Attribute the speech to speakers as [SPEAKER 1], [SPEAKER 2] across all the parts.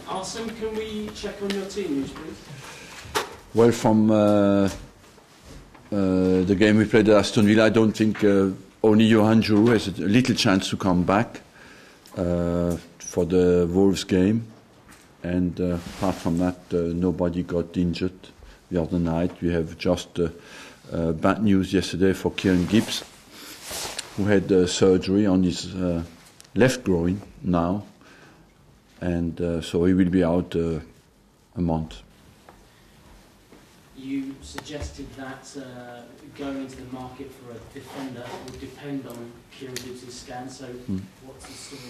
[SPEAKER 1] Arsene, can we check on your team news, please?
[SPEAKER 2] Well, from the game we played at Aston Villa, I don't think only Johan Giroud has a little chance to come back for the Wolves game. And apart from that, nobody got injured the other night. We have just bad news yesterday for Kieran Gibbs, who had surgery on his left groin now. And so he will be out a month.
[SPEAKER 1] You suggested that going into the market for a defender would depend on Kieran Gibbs' scan, so what's the story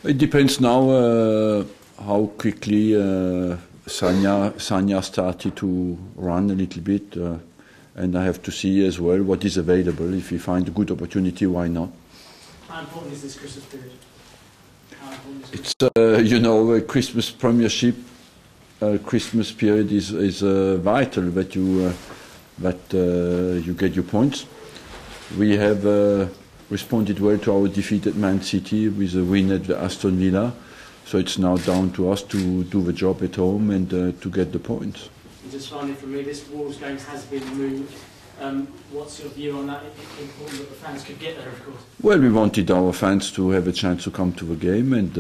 [SPEAKER 1] now?
[SPEAKER 2] It depends now how quickly Sanya started to run a little bit, and I have to see as well what is available. If we find a good opportunity, why not?
[SPEAKER 1] How important is this Christmas period?
[SPEAKER 2] It's you know, a Christmas Premiership. Christmas period is vital that you get your points. We have responded well to our defeat at Man City with a win at Aston Villa, so it's now down to us to do the job at home and to get the points.
[SPEAKER 1] And just finally from me, this Wolves game has been moved. What's your view on that? It's important that the fans could get there, of course. Well,
[SPEAKER 2] we wanted our fans to have a chance to come to the game, and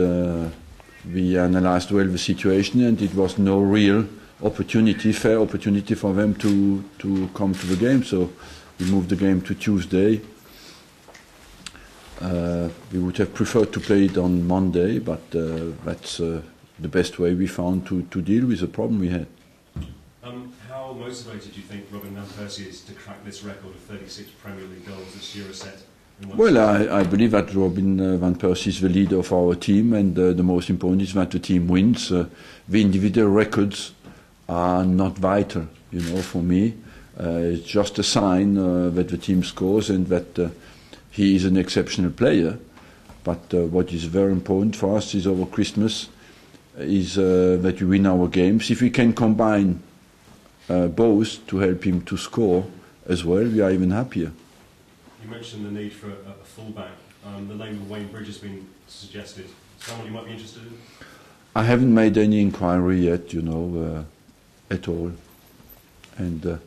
[SPEAKER 2] we analysed well the situation, and it was no real opportunity, fair opportunity for them to come to the game. So we moved the game to Tuesday. We would have preferred to play it on Monday, but that's the best way we found to deal with the problem we had.
[SPEAKER 3] How motivated do you think Robin Van Persie is to crack this record of 36 Premier League goals this year set?
[SPEAKER 2] Well, I believe that Robin Van Persie is the leader of our team, and the most important is that the team wins. The individual records are not vital, you know, for me. It's just a sign that the team scores and that he is an exceptional player. But what is very important for us is over Christmas is that we win our games. If we can combine both to help him to score as well, we are even happier.
[SPEAKER 3] You mentioned the need for a fullback. The name of Wayne Bridge has been suggested. Someone you might be interested in?
[SPEAKER 2] I haven't made any inquiry yet, you know, at all. And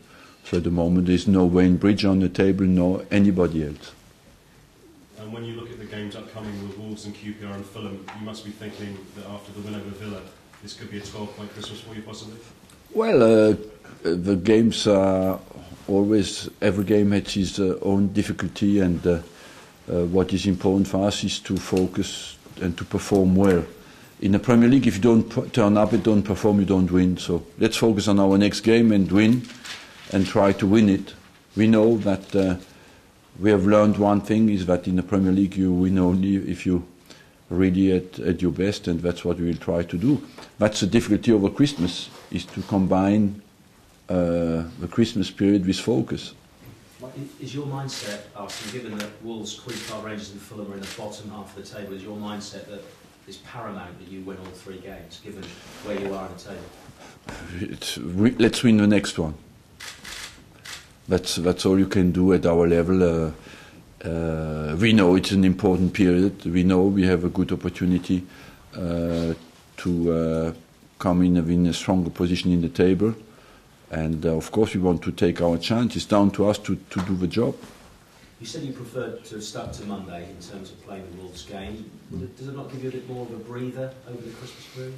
[SPEAKER 2] so at the moment there's no Wayne Bridge on the table, nor anybody else.
[SPEAKER 3] And when you look at the games upcoming with Wolves and QPR and Fulham, you must be thinking that after the win over Villa, this could be a 12-point Christmas for you, possibly?
[SPEAKER 2] Well, the games are always, every game has its own difficulty, and what is important for us is to focus and to perform well. In the Premier League, if you don't turn up and don't perform, you don't win. So let's focus on our next game and win, and try to win it. We know that we have learned one thing, is that in the Premier League you win only if you really at your best, and that's what we will try to do. That's the difficulty over Christmas, is to combine the Christmas period with focus.
[SPEAKER 4] Is your mindset, Arsene, given that Wolves, QPR, Rangers and Fulham are in the bottom half of the table, is your mindset that it's paramount that you win all 3 games, given where you are on the table?
[SPEAKER 2] Let's win the next one. That's all you can do at our level. We know it's an important period. We know we have a good opportunity to come in a stronger position in the table. And of course we want to take our chance. It's down to us to do the job.
[SPEAKER 4] You said you preferred to have stuck to Monday in terms of playing the Wolves game. Does it not give you a bit more of a breather over the Christmas period?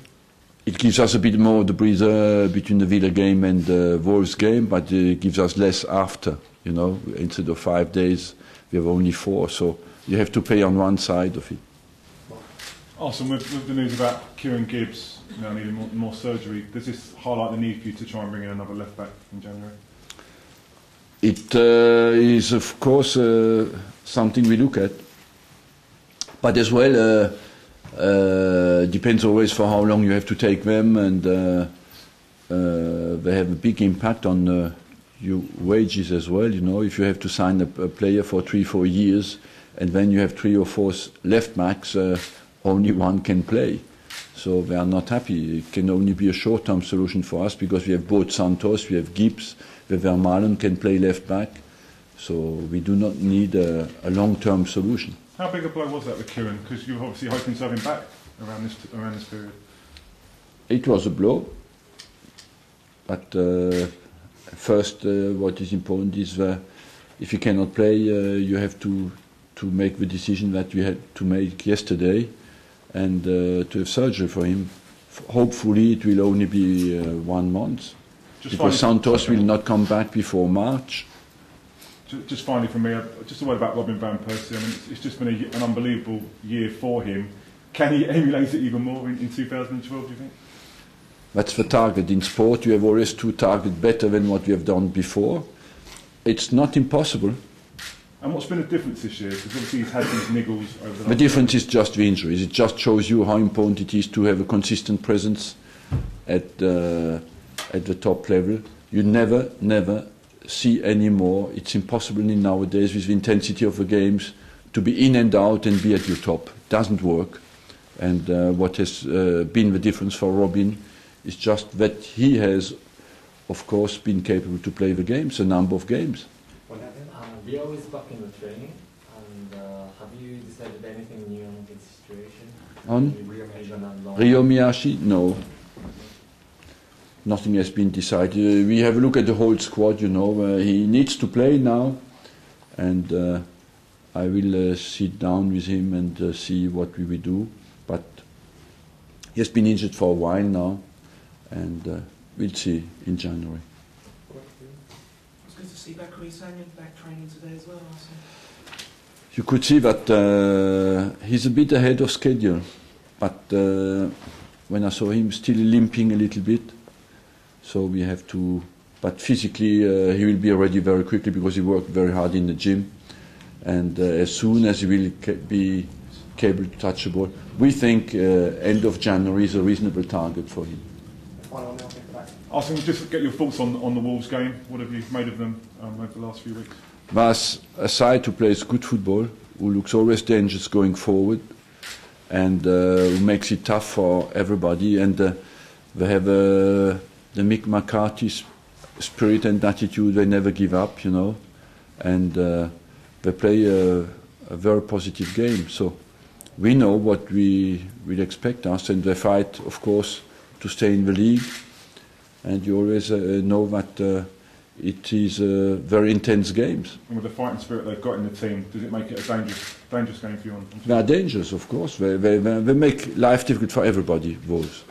[SPEAKER 2] It gives us a bit more of the breather between the Villa game and the Wolves game, but it gives us less after. You know, instead of 5 days, we have only 4. So you have to pay on one side of it.
[SPEAKER 5] Awesome. With the news about Kieran Gibbs needing more surgery, does this highlight the need for you to try and bring in another left back in January?
[SPEAKER 2] It is, of course, something we look at, but as well depends always for how long you have to take them, and they have a big impact on your wages as well. You know, if you have to sign a player for 3-4 years, and then you have 3 or 4 left backs, only one can play. So they are not happy. It can only be a short-term solution for us, because we have both Santos, we have Gibbs, Vermaelen can play left back. So we do not need a long-term solution.
[SPEAKER 5] How big a blow was that with Kieran? Because you're obviously hoping to have him back around this period?
[SPEAKER 2] It was a blow, but first, what is important is if you cannot play, you have to make the decision that we had to make yesterday, and to have surgery for him. Hopefully, it will only be 1 month, because Santos will not come back before March.
[SPEAKER 5] Just finally from me, just a word about Robin van Persie. I mean, it's just been an unbelievable year for him. Can he emulate it even more in 2012, do you think?
[SPEAKER 2] That's the target. In sport, you have always to target better than what you have done before. It's not impossible.
[SPEAKER 5] And what's been the difference this year? Because obviously he's had these niggles over the last...
[SPEAKER 2] The difference is just the injuries. It just shows you how important it is to have a consistent presence at the top level. You never see any more. It's impossible nowadays with the intensity of the games to be in and out and be at your top. It doesn't work. And what has been the difference for Robin is just that he has, of course, been capable to play the games, a number of games.
[SPEAKER 6] Rio is back in the training, and have you decided anything new on his situation?
[SPEAKER 2] On Rio Miyashi? No. Nothing has been decided. We have a look at the whole squad, you know. He needs to play now, and I will sit down with him and see what we will do. But he has been injured for a while now, and we'll see in January.
[SPEAKER 7] It's good to see Bakary Sagna back training today as well.
[SPEAKER 2] You could see that he's a bit ahead of schedule, but when I saw him still limping a little bit, so we have to, but physically he will be ready very quickly because he worked very hard in the gym, and as soon as he will be capable to touch the ball, we think end of January is a reasonable target for him.
[SPEAKER 5] Arsene, just get your thoughts on the Wolves game. What have you made of them over the last few weeks?
[SPEAKER 2] Vas a side who plays good football, who looks always dangerous going forward, and who makes it tough for everybody. And they have the Mick McCarthy spirit and attitude. They never give up, you know, and they play a very positive game. So we know what we will expect us, and they fight, of course, to stay in the league. And you always know that it is very intense games.
[SPEAKER 5] And with the fighting spirit they've got in the team, does it make it a dangerous game for you?
[SPEAKER 2] They are dangerous, of course. They make life difficult for everybody, Wolves.